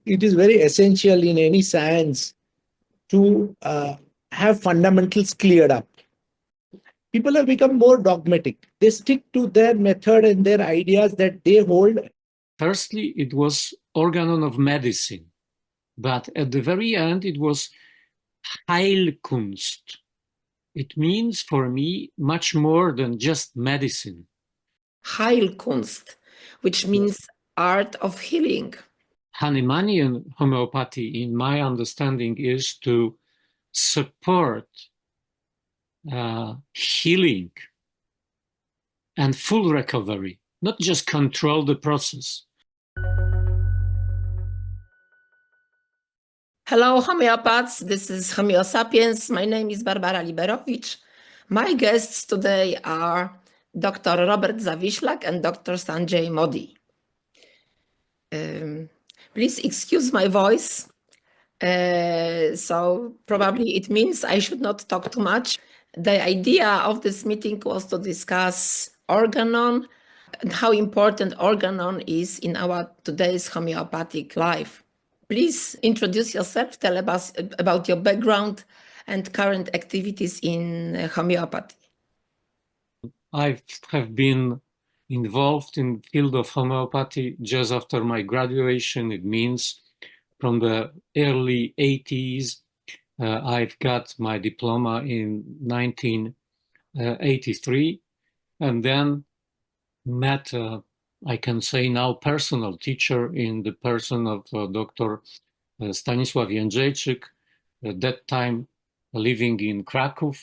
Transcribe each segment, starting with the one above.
it is very essential in any science to have fundamentals cleared up. People have become more dogmatic. They stick to their method and their ideas that they hold. Firstly, it was Organon of medicine, but at the very end, it was Heilkunst. It means for me much more than just medicine. Heilkunst, which means art of healing. Hahnemanian homeopathy, in my understanding, is to support healing and full recovery, not just control the process. Hello, homeopaths. This is Homeo Sapiens. My name is Barbara Liberowicz. My guests today are Dr. Robert Zawiślak and Dr. Sanjay Modi. Please excuse my voice. So probably it means I should not talk too much. The idea of this meeting was to discuss Organon and how important Organon is in our today's homeopathic life. Please introduce yourself, tell us about your background and current activities in homeopathy. I have been involved in the field of homeopathy just after my graduation. It means from the early 80s. I've got my diploma in 1983, and then met, I can say now, personal teacher in the person of Dr. Stanisław Jędrzejczyk, at that time living in Krakow,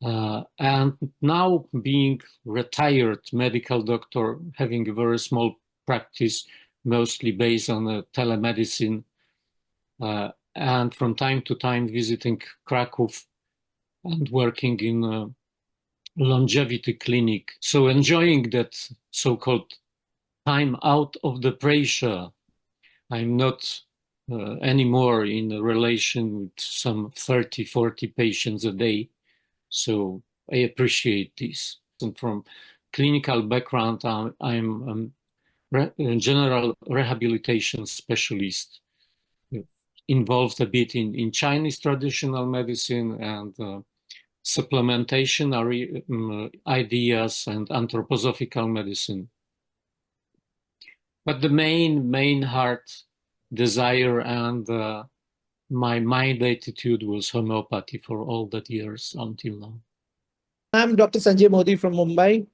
and now being retired medical doctor, having a very small practice, mostly based on telemedicine, and from time to time visiting Krakow and working in a longevity clinic. So enjoying that so-called time out of the pressure. I'm not anymore in a relation with some 30, 40 patients a day. So I appreciate this. And from clinical background, I'm a general rehabilitation specialist, involved a bit in Chinese traditional medicine and supplementation ideas and anthroposophical medicine. But the main heart desire and my mind attitude was homeopathy for all that years until now. I'm Dr. Sanjay Modi from Mumbai,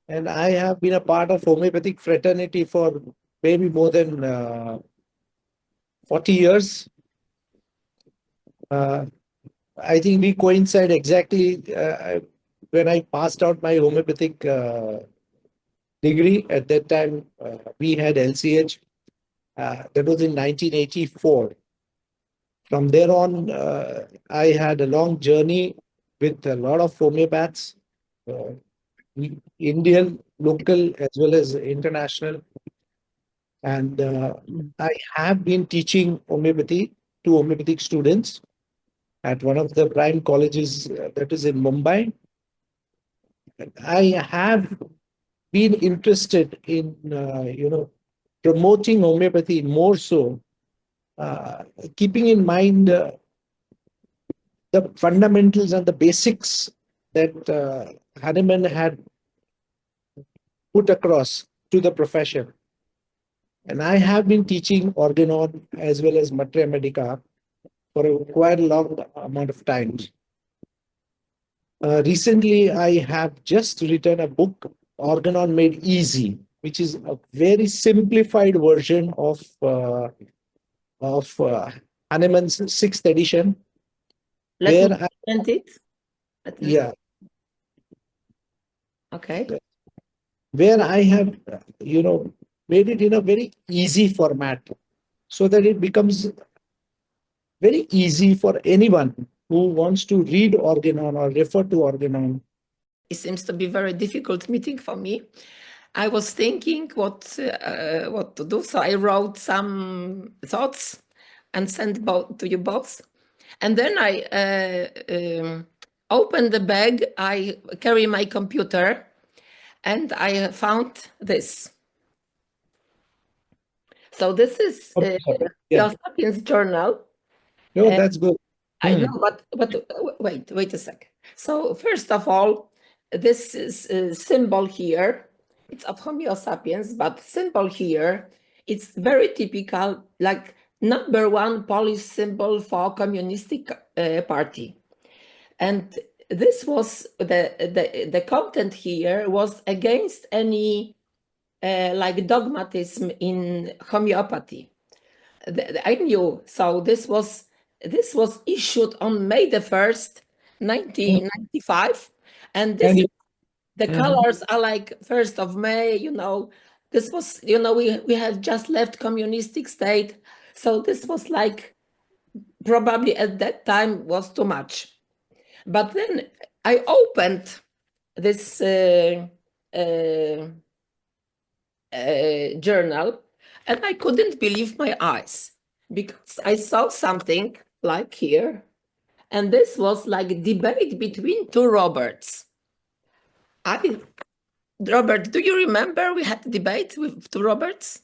and I have been a part of homeopathic fraternity for maybe more than 40 years. I think we coincide exactly when I passed out my homeopathic degree. At that time, we had LCH. That was in 1984. From there on, I had a long journey with a lot of homeopaths, Indian, local, as well as international. And I have been teaching homeopathy to homeopathic students at one of the prime colleges that is in Mumbai. I have been interested in, promoting homeopathy more so, keeping in mind the fundamentals and the basics that Hahnemann had put across to the profession. And I have been teaching Organon as well as Materia Medica for a quite long amount of time. Recently, I have just written a book, Organon Made Easy, which is a very simplified version of Hahnemann's sixth edition. Let me present it. Yeah. Okay. Where I have, made it in a very easy format so that it becomes very easy for anyone who wants to read Organon or refer to Organon. It seems to be a very difficult meeting for me. I was thinking what to do, so I wrote some thoughts and sent to you both. And then I opened the bag, I carry my computer, and I found this. So this is Okay, sorry. your Yeah. Sapiens journal. No, Uh, that's good. I know, but wait a sec. So first of all, this is a symbol here. It's of Homo sapiens, but symbol here, it's very typical, like #1 Polish symbol for communistic party. And this was the content here was against any like dogmatism in homeopathy. I knew. So this was issued on May the 1st, 1995, and this And the colors are like 1st of May. This was we had just left communistic state, so this was like probably at that time was too much. But then I opened this journal, and I couldn't believe my eyes because I saw something like here, and this was like a debate between two Roberts. Robert, do you remember we had a debate with two Roberts?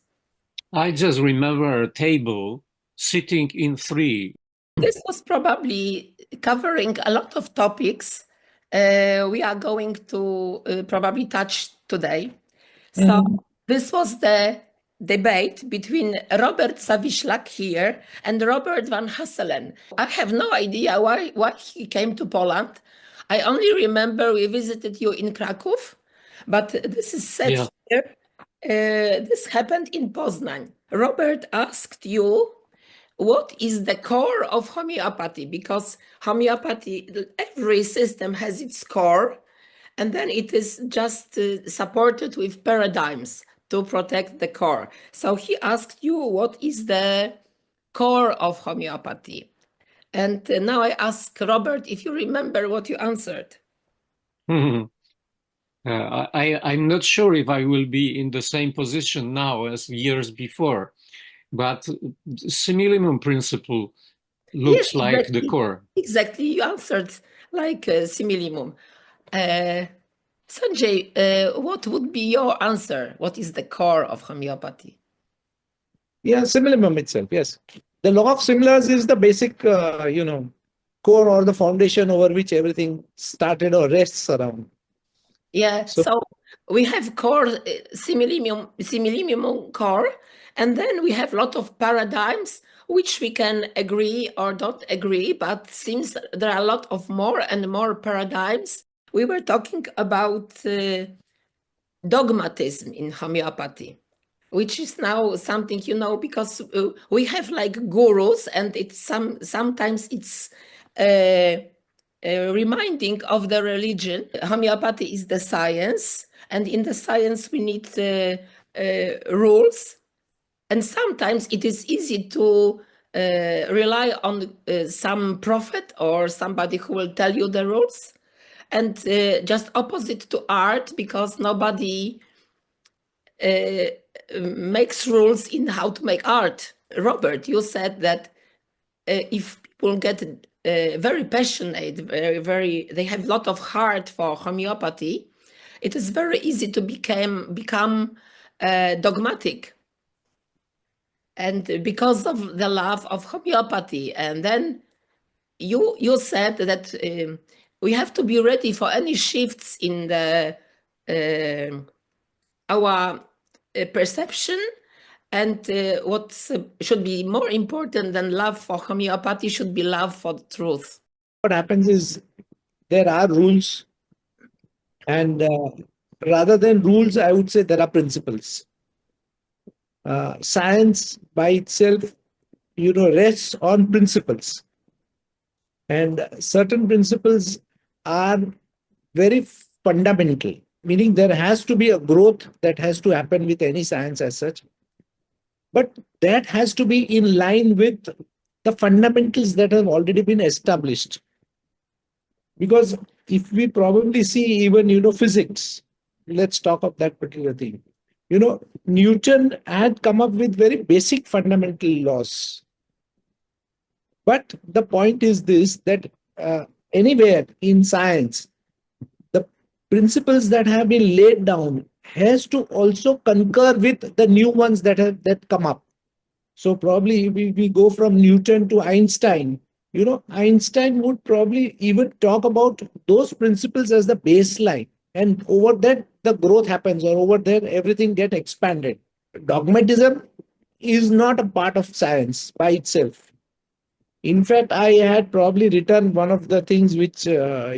I just remember a table sitting in three. This was probably covering a lot of topics we are going to probably touch today. So this was the debate between Robert Zawiślak here and Robert van Hasselen. I have no idea why he came to Poland. I only remember we visited you in Kraków, but this is said here. This happened in Poznań. Robert asked you, what is the core of homeopathy? Because homeopathy, every system has its core, and then it is just supported with paradigms to protect the core. So he asked you, what is the core of homeopathy? And now I ask Robert if you remember what you answered. I'm not sure if I will be in the same position now as years before, but simillimum principle looks like the core. Exactly, you answered like simillimum. Sanjay, what would be your answer? What is the core of homeopathy? yeah, simillimum itself. Yes, the law of similars is the basic, core or the foundation over which everything started or rests around. Yeah. So we have core simillimum core, and then we have a lot of paradigms which we can agree or don't agree. But since there are a lot of more and more paradigms, we were talking about dogmatism in homeopathy, which is now something, because we have like gurus, and it's sometimes it's reminding of the religion. Homeopathy is the science, and in the science we need rules, and sometimes it is easy to rely on some prophet or somebody who will tell you the rules, and just opposite to art, because nobody makes rules in how to make art. Robert, you said that if people get very passionate, they have a lot of heart for homeopathy, it is very easy to become dogmatic. And because of the love of homeopathy, and then you said that we have to be ready for any shifts in the our perception, and what should be more important than love for homeopathy should be love for the truth. What happens is there are rules, and rather than rules, I would say there are principles. Science by itself, rests on principles, and certain principles are very fundamental, meaning there has to be a growth that has to happen with any science as such, but that has to be in line with the fundamentals that have already been established. Because if we probably see even physics, let's talk of that particular thing. Newton had come up with very basic fundamental laws, but the point is this, that anywhere in science, the principles that have been laid down has to also concur with the new ones that come up. So probably we go from Newton to Einstein. Einstein would probably even talk about those principles as the baseline. And over that, the growth happens, or over there, everything get expanded. Dogmatism is not a part of science by itself. In fact, I had probably written one of the things which, I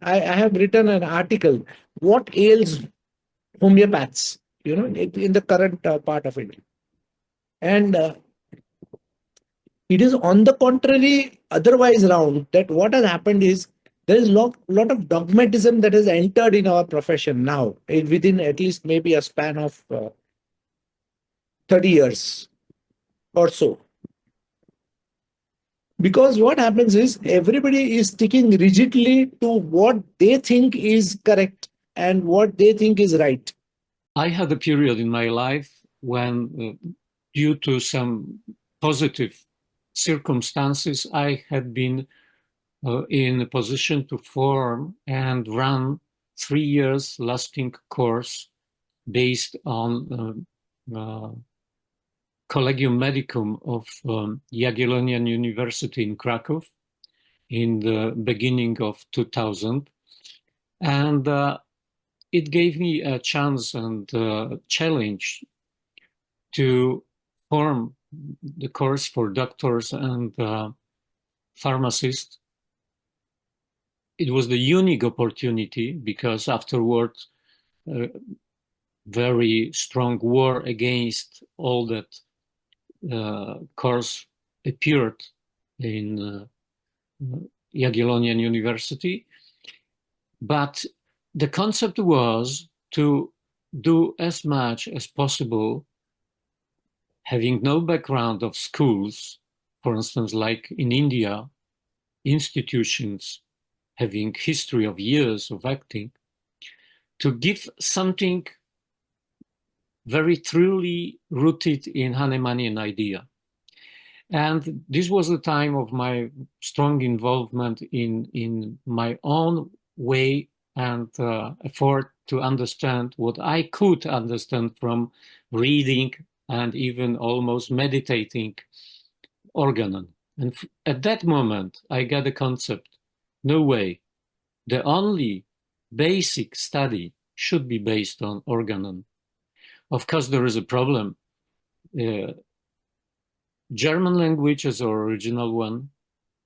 have written an article, what ails homeopaths, in the current part of it. And it is on the contrary, otherwise round, that what has happened is there is lot of dogmatism that has entered in our profession now, within at least maybe a span of 30 years or so. Because what happens is everybody is sticking rigidly to what they think is correct and what they think is right. I had a period in my life when, due to some positive circumstances, I had been in a position to form and run 3 years lasting course based on Collegium Medicum of Jagiellonian University in Krakow in the beginning of 2000. And it gave me a chance and challenge to form the course for doctors and pharmacists. It was the unique opportunity because afterwards, very strong war against all that course appeared in Jagiellonian University. But the concept was to do as much as possible, having no background of schools, for instance, like in India, institutions having history of years of acting, to give something very truly rooted in Hahnemanian idea. And this was the time of my strong involvement in my own way and effort to understand what I could understand from reading and even almost meditating Organon. And at that moment, I got a concept. No way. The only basic study should be based on Organon. Of course, there is a problem. German language is our original one,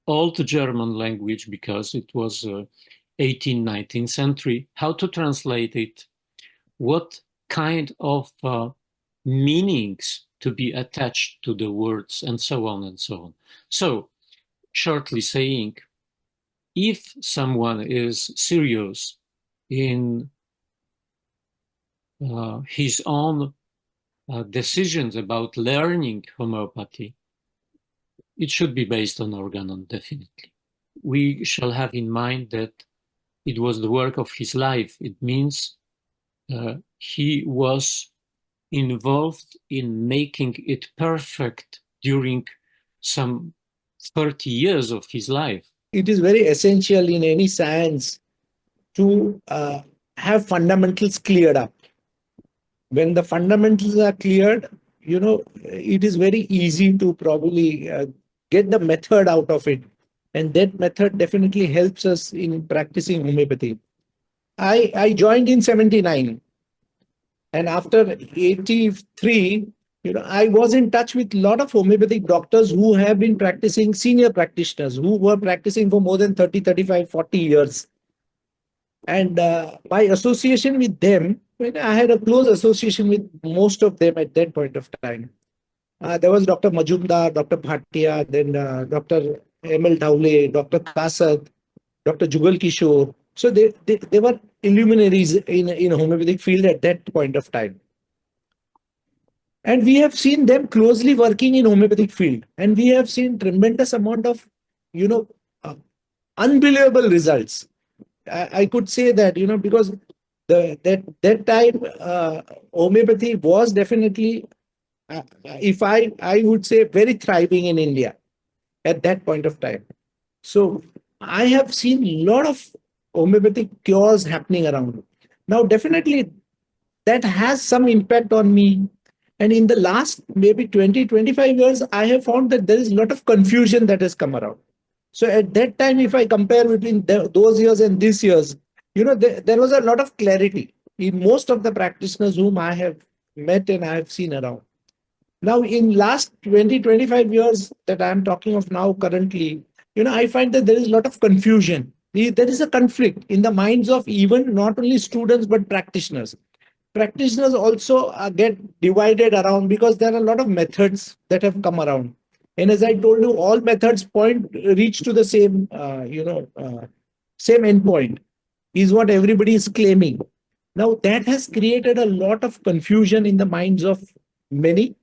old German language because it was 18th, 19th century. How to translate it? What kind of meanings to be attached to the words, and so on and so on. So, shortly saying, if someone is serious in his own decisions about learning homeopathy, it should be based on Organon, definitely. We shall have in mind that it was the work of his life. It means he was involved in making it perfect during some 30 years of his life. It is very essential in any science to have fundamentals cleared up. When the fundamentals are cleared, it is very easy to probably get the method out of it. And that method definitely helps us in practicing homeopathy. I joined in 79. And after 83, I was in touch with a lot of homeopathic doctors who have been practicing, senior practitioners who were practicing for more than 30, 35, 40 years. And by association with them, I had a close association with most of them at that point of time. There was Dr. Majumdar, Dr. Bhatia, then Dr. M.L. Dhaule, Dr. Kasad, Dr. Jugal Kishore. So they were illuminaries in homeopathic field at that point of time. And we have seen them closely working in homeopathic field. And we have seen tremendous amount of, unbelievable results. I could say that, because that time homeopathy was definitely, if I would say, very thriving in India at that point of time. So I have seen a lot of homeopathic cures happening around. Now, definitely that has some impact on me. And in the last maybe 20, 25 years, I have found that there is a lot of confusion that has come around. So at that time, if I compare between those years and these years, there was a lot of clarity in most of the practitioners whom I have met and I have seen around. Now, in last 20, 25 years that I'm talking of now currently, I find that there is a lot of confusion. There is a conflict in the minds of even not only students, but practitioners. Practitioners also get divided around because there are a lot of methods that have come around. And as I told you, all methods reach to the same, same endpoint is what everybody is claiming. Now, that has created a lot of confusion in the minds of many.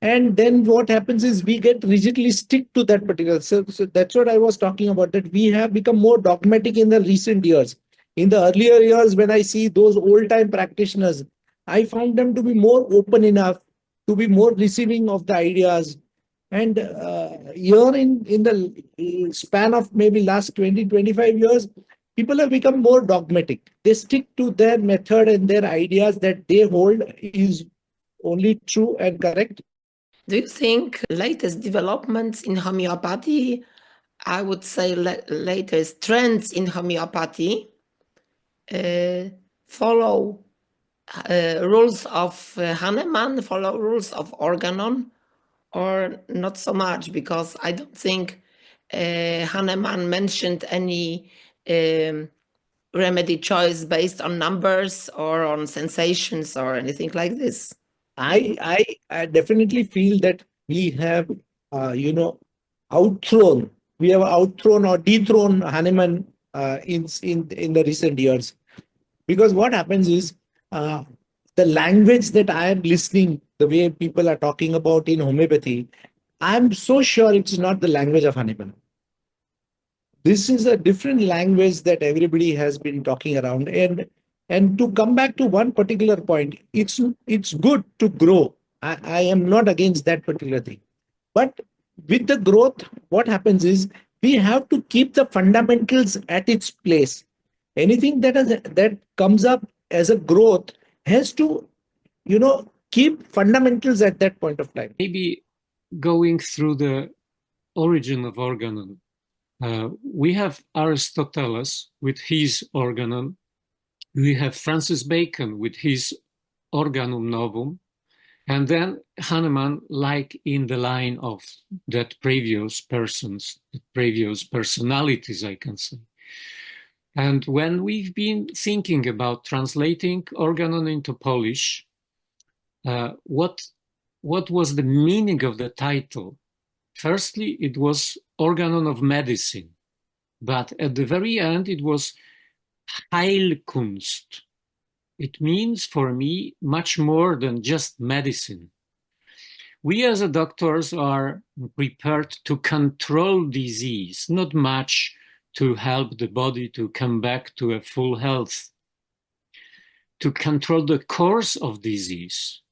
And then what happens is we get rigidly stick to that particular. So that's what I was talking about, that we have become more dogmatic in the recent years. In the earlier years, when I see those old time practitioners, I found them to be more open enough, to be more receiving of the ideas. And here in the span of maybe last 20, 25 years, people have become more dogmatic. They stick to their method and their ideas that they hold is only true and correct. Do you think latest developments in homeopathy, I would say latest trends in homeopathy, follow rules of Hahnemann, follow rules of Organon, or not so much? Because I don't think Hahnemann mentioned any remedy choice based on numbers or on sensations or anything like this. I definitely feel that we have, outthrown, or dethroned Hahnemann in the recent years. Because what happens is the language that I am listening, the way people are talking about in homeopathy, I'm so sure it's not the language of Hahnemann. This is a different language that everybody has been talking around. And to come back to one particular point, it's good to grow. I am not against that particular thing. But with the growth, what happens is we have to keep the fundamentals at its place. Anything that comes up as a growth has to, keep fundamentals at that point of time. Maybe going through the origin of organon, we have Aristoteles with his organon. We have Francis Bacon with his organum novum. And then Hahnemann, like in the line of that previous persons, the previous personalities, I can say. And when we've been thinking about translating organon into Polish, what was the meaning of the title? Firstly, it was organon of medicine, but at the very end, it was Heilkunst. It means for me much more than just medicine. We as doctors are prepared to control disease, not much to help the body to come back to a full health, to control the course of disease,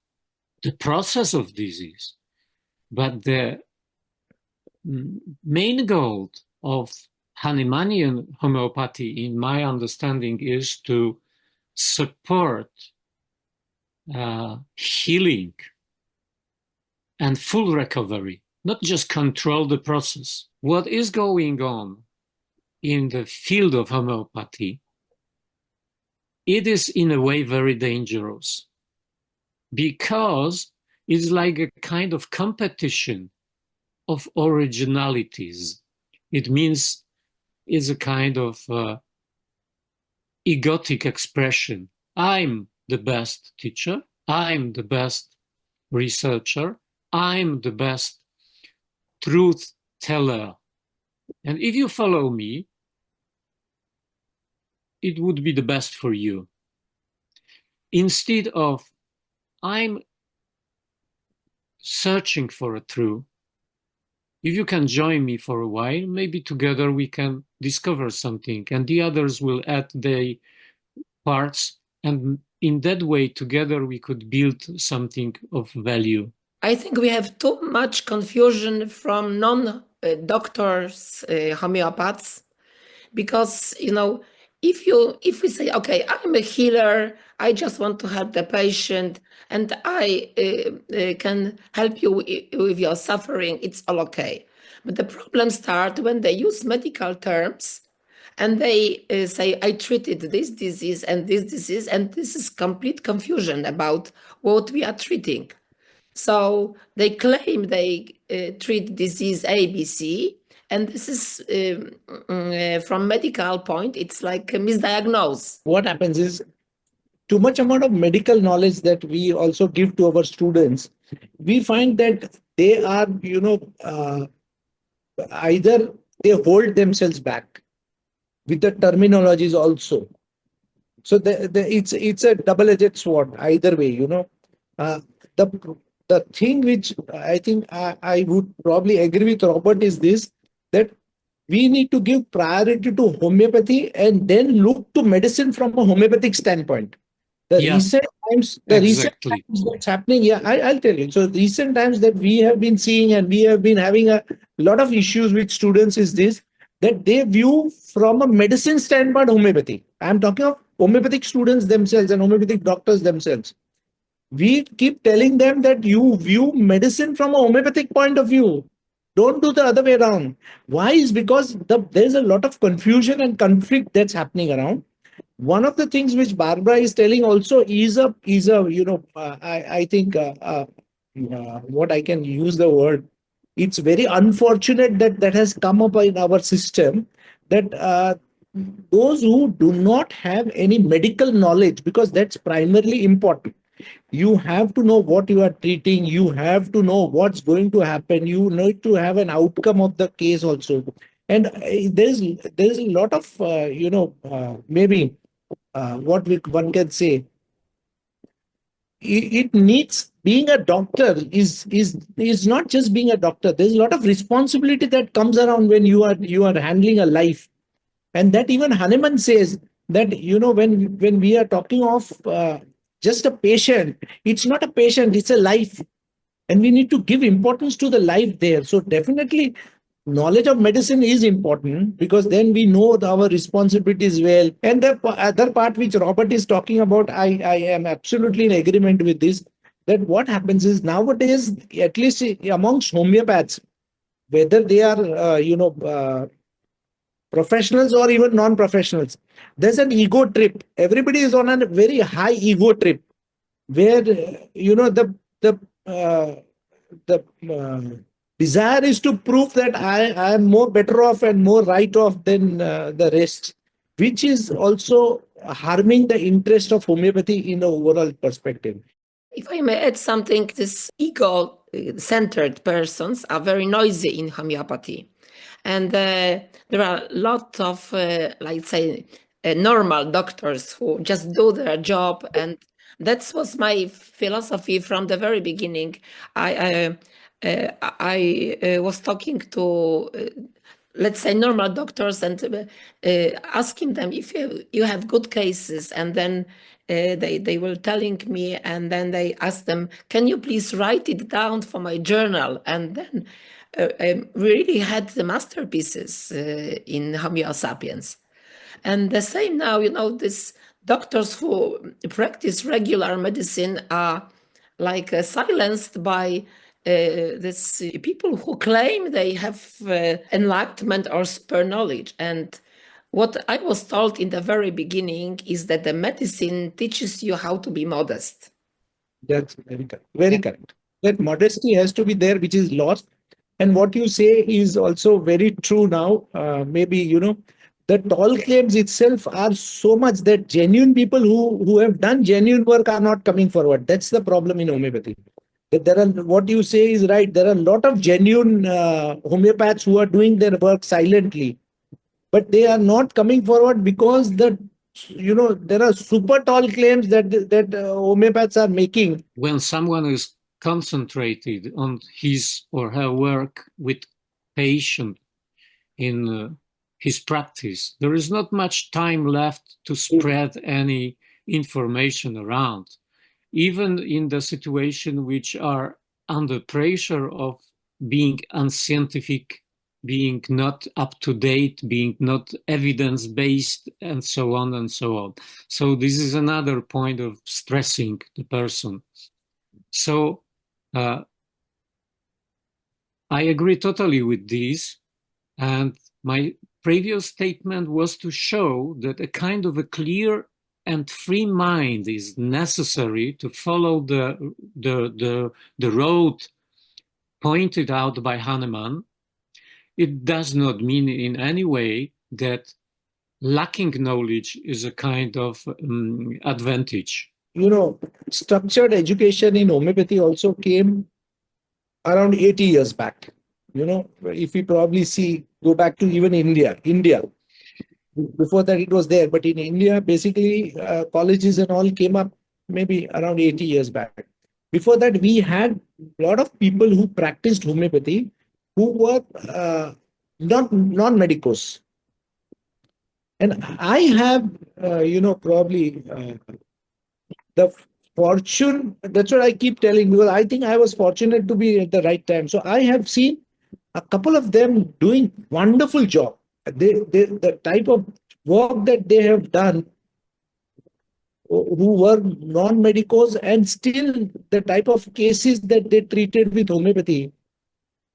the process of disease. But the main goal of Hahnemanian homeopathy, in my understanding, is to support healing and full recovery, not just control the process. What is going on in the field of homeopathy, it is in a way very dangerous because it's like a kind of competition of originalities. It means it's a kind of egotic expression. I'm the best teacher. I'm the best researcher. I'm the best truth teller. And if you follow me, it would be the best for you. Instead of I'm searching for a truth, if you can join me for a while, maybe together we can discover something and the others will add their parts. And in that way, together we could build something of value. I think we have too much confusion from non-doctors, homeopaths, because, if we say, okay, I'm a healer, I just want to help the patient, and I can help you with your suffering, it's all okay. But the problems start when they use medical terms and they say, I treated this disease, and this is complete confusion about what we are treating. So they claim they treat disease A, B, C, and this is from medical point, it's like a misdiagnosis. What happens is too much amount of medical knowledge that we also give to our students. We find that they are, either they hold themselves back with the terminologies also. So it's a double-edged sword either way. Uh, the the thing which I think I would probably agree with Robert is this, that we need to give priority to homeopathy and then look to medicine from a homeopathic standpoint. The Yeah, recent exactly. times that's happening, yeah, I'll tell you. So recent times that we have been seeing and we have been having a lot of issues with students is this, that they view from a medicine standpoint homeopathy. I'm talking of homeopathic students themselves and homeopathic doctors themselves. We keep telling them that you view medicine from a homeopathic point of view. Don't do the other way around. Why? Is because there's a lot of confusion and conflict that's happening around. One of the things which Barbara is telling also is a I think what I can use the word, it's very unfortunate that that has come up in our system, that those who do not have any medical knowledge, because that's primarily important. You have to know what you are treating, you have to know what's going to happen, you need to have an outcome of the case also. And there's a lot of maybe one can say, it needs, being a doctor is not just being a doctor. There's a lot of responsibility that comes around when you are handling a life. And that even Hahnemann says that, when we are talking of just a patient, it's not a patient, it's a life. And we need to give importance to the life there. So definitely knowledge of medicine is important, because then we know our responsibilities well. And the other part which Robert is talking about, I am absolutely in agreement with this, that what happens is nowadays, at least amongst homeopaths, whether they are professionals or even non-professionals, there's an ego trip. Everybody is on a very high ego trip, where the uh, the desire is to prove that I am more better off and more right off than the rest, which is also harming the interest of homeopathy in the overall perspective. If I may add something, this ego-centered persons are very noisy in homeopathy. And there are a lot of, normal doctors who just do their job. And that was my philosophy from the very beginning. I was talking to, let's say, normal doctors and asking them if you have good cases, and then they were telling me, and then they asked them, can you please write it down for my journal? And then we really had the masterpieces in Homeo sapiens. And the same now, these doctors who practice regular medicine are like silenced by these people who claim they have enlightenment or super knowledge. And what I was told in the very beginning is that the medicine teaches you how to be modest. That's very correct. Very correct. That modesty has to be there, which is lost. And what you say is also very true now. Maybe, the tall claims itself are so much that genuine people who have done genuine work are not coming forward. That's the problem in homeopathy. That there are, what you say is right. There are a lot of genuine homeopaths who are doing their work silently, but they are not coming forward because there are super tall claims that homeopaths are making. When someone is concentrated on his or her work with patient in his practice, there is not much time left to spread any information around. Even in the situation which are under pressure of being unscientific being not up to date, being not evidence based, and so on and so on. So this is another point of stressing the person. So I agree totally with this. And my previous statement was to show that a kind of a clear and free mind is necessary to follow the road pointed out by Hahnemann. It does not mean in any way that lacking knowledge is a kind of advantage. You know, structured education in homeopathy also came around 80 years back. You know, if we probably go back to even India. Before that it was there, but in India, basically colleges and all came up maybe around 80 years back. Before that, we had a lot of people who practiced homeopathy who were not non-medicos. And I have, probably the fortune, that's what I keep telling, because I think I was fortunate to be at the right time. So I have seen a couple of them doing wonderful job. The type of work that they have done, who were non-medicos, and still the type of cases that they treated with homeopathy,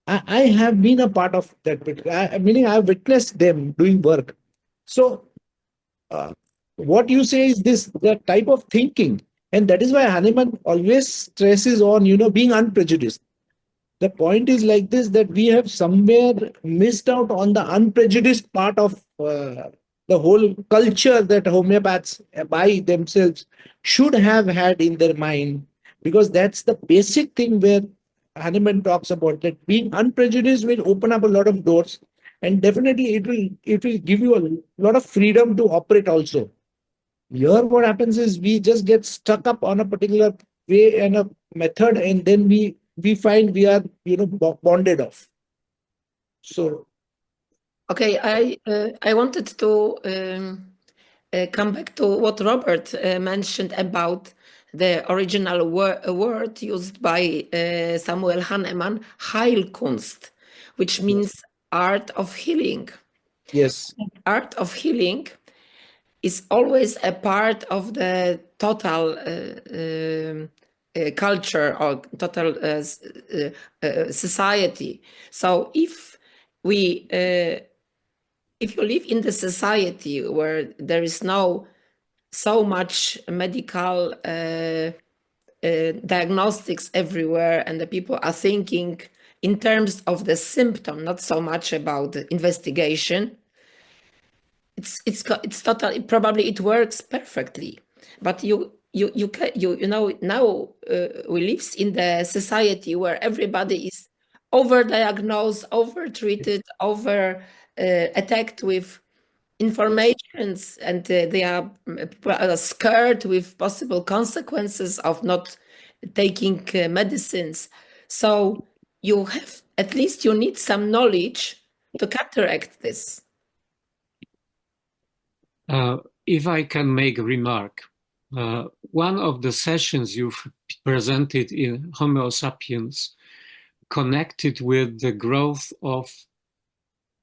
I have been a part of that. Meaning I have witnessed them doing work. So what you say is the type of thinking, and that is why Hahnemann always stresses on, being unprejudiced. The point is like this, that we have somewhere missed out on the unprejudiced part of the whole culture that homeopaths by themselves should have had in their mind, because that's the basic thing where Hahnemann talks about, that being unprejudiced will open up a lot of doors, and definitely it will give you a lot of freedom to operate also. Here what happens is we just get stuck up on a particular way and a method, and then we find we are bonded off. So okay, I wanted to come back to what Robert mentioned about the original word used by Samuel Hahnemann, Heilkunst, which means art of healing. yes, Art of healing is always a part of the total culture or total society. So if you live in the society where there is no so much medical diagnostics everywhere, and the people are thinking in terms of the symptom, not so much about the investigation, it's totally, probably it works perfectly. But you know, now we live in the society where everybody is overdiagnosed, overtreated, attacked with informations, and they are scared with possible consequences of not taking medicines. So you have, at least you need some knowledge to counteract this. If I can make a remark, one of the sessions you've presented in Homeo sapiens connected with the growth of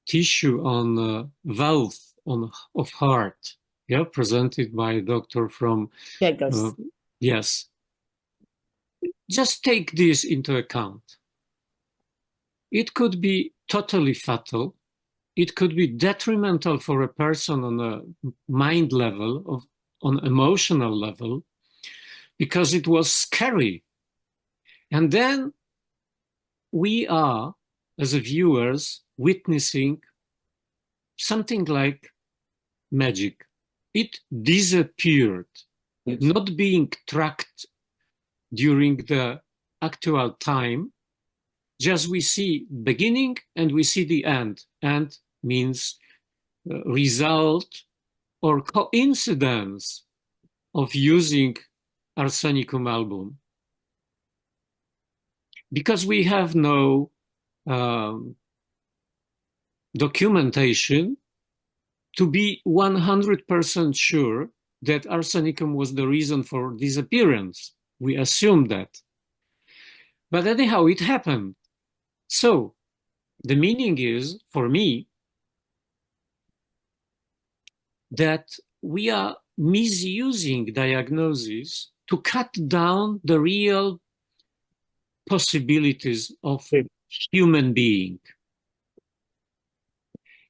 tissue on valve of heart, presented by a doctor from yes. Just take this into account. It could be totally fatal. It could be detrimental for a person on a mind level, on emotional level, because it was scary. And then we are, as viewers, witnessing something like magic. It disappeared, not being tracked during the actual time. Just we see beginning and we see the end. End means result or coincidence of using Arsenicum album. Because we have no documentation to be 100% sure that Arsenicum was the reason for disappearance. We assume that. But anyhow, it happened. So The meaning is, for me, that we are misusing diagnosis to cut down the real possibilities of human being.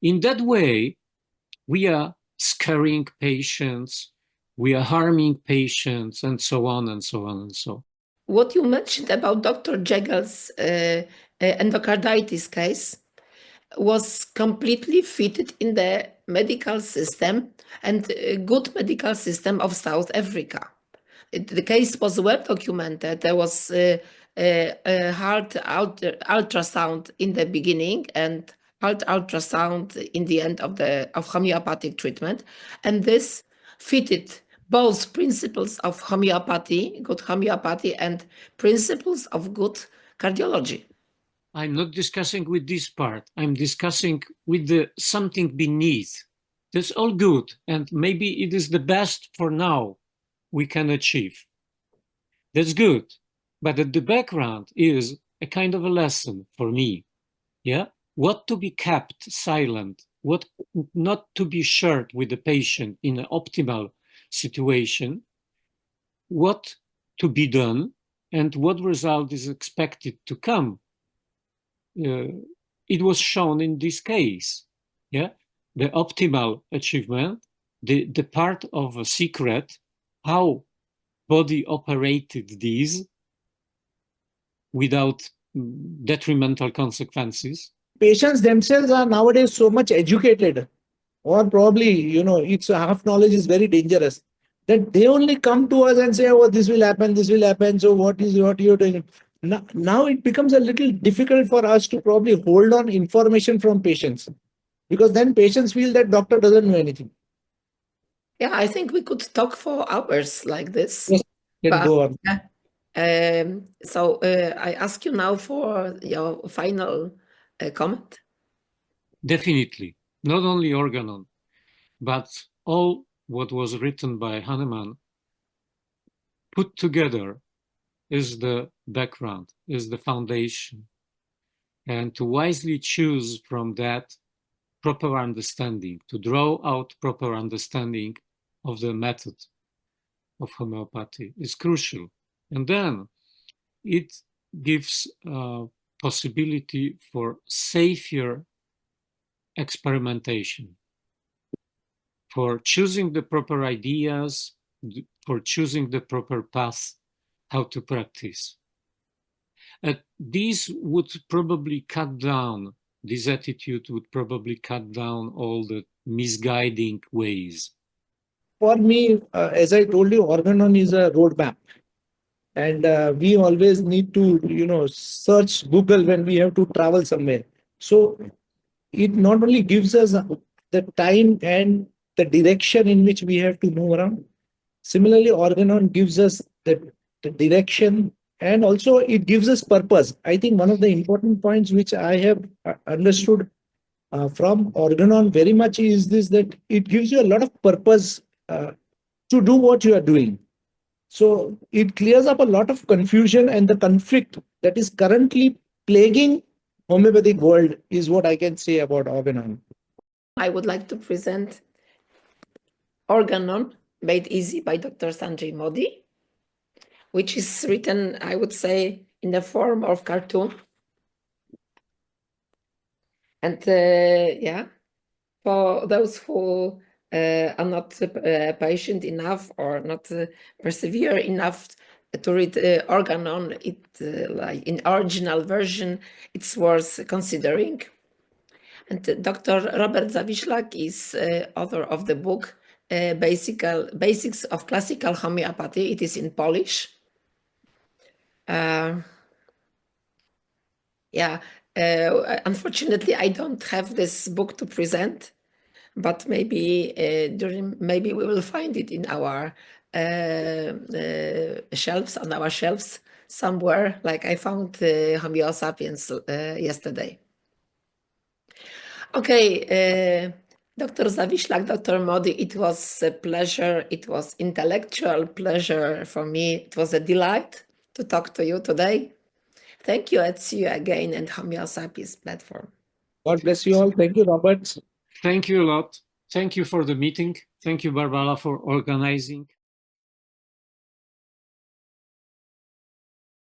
In that way, we are scaring patients, we are harming patients, and so on and so on and so on. What you mentioned about Dr. Jegel's endocarditis case was completely fitted in the medical system and good medical system of South Africa. The case was well documented. There was a heart ultrasound in the beginning and heart ultrasound in the end of homeopathic treatment, and this fitted both principles of homeopathy, good homeopathy, and principles of good cardiology. I'm not discussing with this part. I'm discussing with the something beneath. That's all good, and maybe it is the best for now we can achieve. That's good. But at the background is a kind of a lesson for me. Yeah? What to be kept silent, what not to be shared with the patient in an optimal situation, what to be done, and what result is expected to come. It was shown in this case. Yeah? The optimal achievement, the part of a secret, how body operated these without detrimental consequences. Patients themselves are nowadays so much educated, or probably, it's half knowledge is very dangerous, that they only come to us and say, oh, this will happen, so what you're doing. Now it becomes a little difficult for us to probably hold on information from patients, because then patients feel that doctor doesn't know anything. Yeah, I think we could talk for hours like this. Yes, can go on. So I ask you now for your final comment. Definitely, not only Organon, but all what was written by Hahnemann put together is the background, is the foundation. And to wisely choose from that proper understanding, to draw out proper understanding of the method of homeopathy is crucial. And then it gives a possibility for safer experimentation, for choosing the proper ideas, for choosing the proper path, how to practice. This would probably cut down, this attitude would probably cut down all the misguiding ways. For me, as I told you, Organon is a roadmap. And we always need to, search Google when we have to travel somewhere. So it not only gives us the time and the direction in which we have to move around. Similarly, Organon gives us the direction, and also it gives us purpose. I think one of the important points which I have understood from Organon very much is this, that it gives you a lot of purpose to do what you are doing. So it clears up a lot of confusion, and the conflict that is currently plaguing homeopathic world is what I can say about Organon. I would like to present Organon, Made Easy by Dr. Sanjay Modi, which is written, I would say, in the form of cartoon. And yeah, for those who are not patient enough or not persevere enough to read Organon, like in original version, it's worth considering. And Dr. Robert Zawiślak is author of the book Basics of Classical Homeopathy. It is in Polish. Unfortunately, I don't have this book to present, but maybe maybe we will find it in our shelves, on our shelves somewhere. Like I found Homeo sapiens yesterday. Okay, Dr. Zawiślak, Dr. Modi, it was a pleasure. It was intellectual pleasure for me. It was a delight to talk to you today. Thank you, and see you again in Homeo Sapiens platform. God bless you all. Thank you, Robert. Thank you a lot. Thank you for the meeting. Thank you, Barbara, for organizing.